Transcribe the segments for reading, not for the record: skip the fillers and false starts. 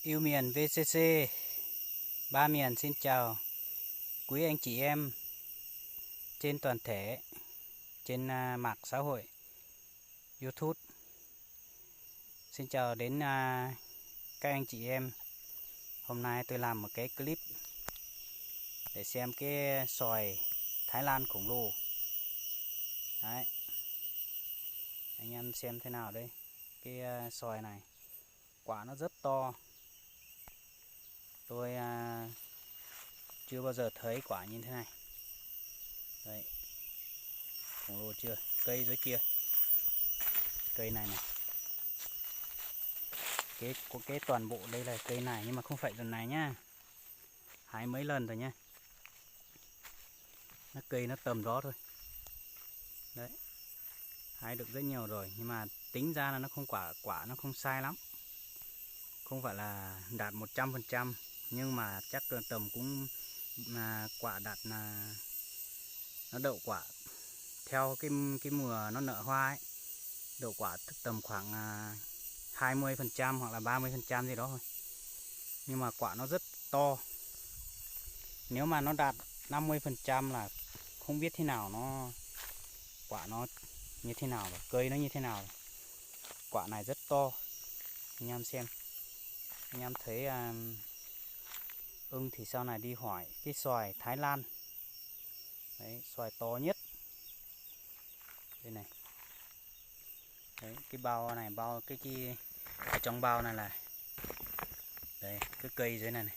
Yêu miền VCC, ba miền xin chào quý anh chị em trên toàn thể, trên mạng xã hội YouTube. Xin chào đến các anh chị em. Hôm nay tôi làm một cái clip để xem cái xoài Thái Lan khổng lồ. Đấy, anh em xem thế nào đây. Cái xoài này quả nó rất to. Tôi chưa bao giờ thấy quả như thế này. Đấy, khổng lồ chưa? Cây dưới kia, cây này này, cái toàn bộ đây là cây này, nhưng mà không phải lần này nhá, hái mấy lần rồi nhá. Nó cây nó tầm đó thôi. Đấy, hái được rất nhiều rồi, nhưng mà tính ra là nó không quả nó không sai lắm, không phải là đạt 100%, nhưng mà chắc tầm cũng quả đạt là nó đậu quả theo cái mùa nó nở hoa ấy, đậu quả tầm khoảng 20% hoặc là 30% gì đó thôi. Nhưng mà quả nó rất to. Nếu mà nó đạt 50% là không biết thế nào, nó quả nó như thế nào rồi, cây nó như thế nào rồi. Quả này rất to. Anh em xem, anh em thấy ưng thì sau này đi hỏi cái xoài Thái Lan. Đấy, xoài to nhất đây này. Đấy, cái bao này, bao cái ở trong bao này là đây, cái cây dưới này này,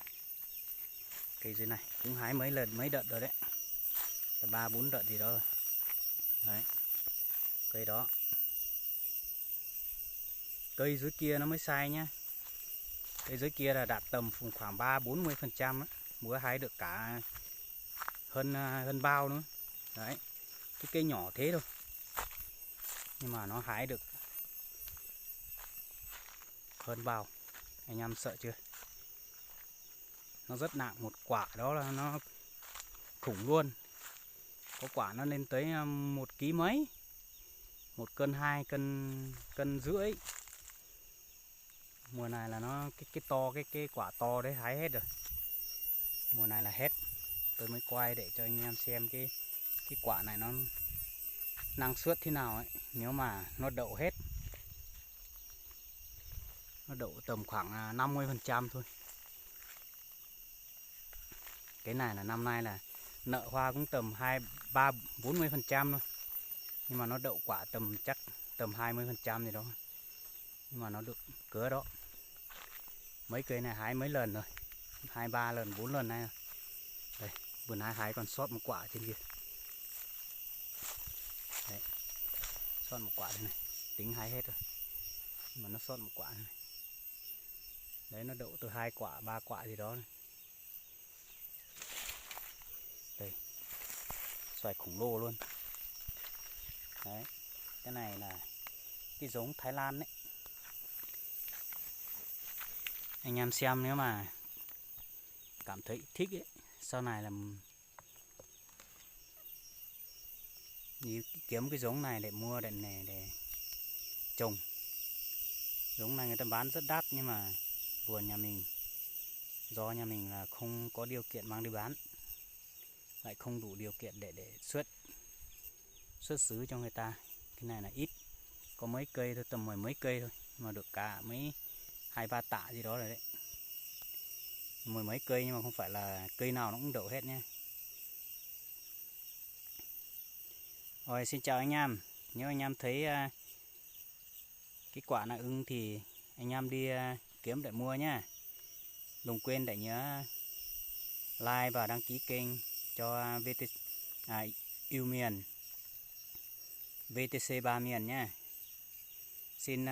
cây dưới này cũng hái mấy lần mấy đợt rồi đấy, 3-4 đợt gì đó rồi. Đấy, cây đó, cây dưới kia nó mới sai nhá. Cây dưới kia là đạt tầm khoảng 30-40%, bữa hái được cả hơn bao nữa. Đấy, cái cây nhỏ thế thôi, nhưng mà nó hái được hơn bao. Anh em sợ chưa? Nó rất nặng, một quả đó là nó khủng luôn. Có quả nó lên tới 1 ký mấy, 1 cân 2 cân rưỡi. Mùa này là nó cái to, cái quả to đấy hái hết rồi. Mùa này là hết. Tôi mới quay để cho anh em xem cái quả này nó năng suất thế nào ấy. Nếu mà nó đậu hết, nó đậu tầm khoảng 50% thôi. Cái này là năm nay là nợ hoa cũng tầm 40% thôi. Nhưng mà nó đậu quả chắc tầm 20% gì đó. Nhưng mà nó được cỡ đó. Mấy cây này hái mấy lần rồi, 2-3 lần 4 lần này rồi. Đây, vừa nãy hái còn sót một quả trên kia. Đấy, sót một quả đây này, tính hái hết rồi, nhưng mà nó sót một quả này. Đấy, nó đậu từ 2 quả 3 quả gì đó này. Đây, xoài khổng lồ luôn. Đấy, cái này là cái giống Thái Lan đấy. Anh em xem, nếu mà cảm thấy thích ấy, sau này là đi kiếm cái giống này để mua để trồng. Giống này người ta bán rất đắt, nhưng mà vườn nhà mình, do nhà mình là không có điều kiện mang đi bán, lại không đủ điều kiện để xuất xứ cho người ta. Cái này là ít, có mấy cây thôi, tầm 10 mấy cây thôi, mà được cả mấy 2-3 tạ gì đó rồi đấy. 10 mấy cây, nhưng mà không phải là cây nào nó cũng đậu hết nha. Rồi, xin chào anh em. Nếu anh em thấy cái quả nào ưng thì anh em đi kiếm để mua nhá. Đừng quên để nhớ like và đăng ký kênh cho Yêu Miền VTC 3 miền nhé. Xin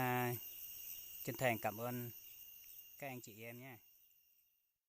chân thành cảm ơn các anh chị em nhé.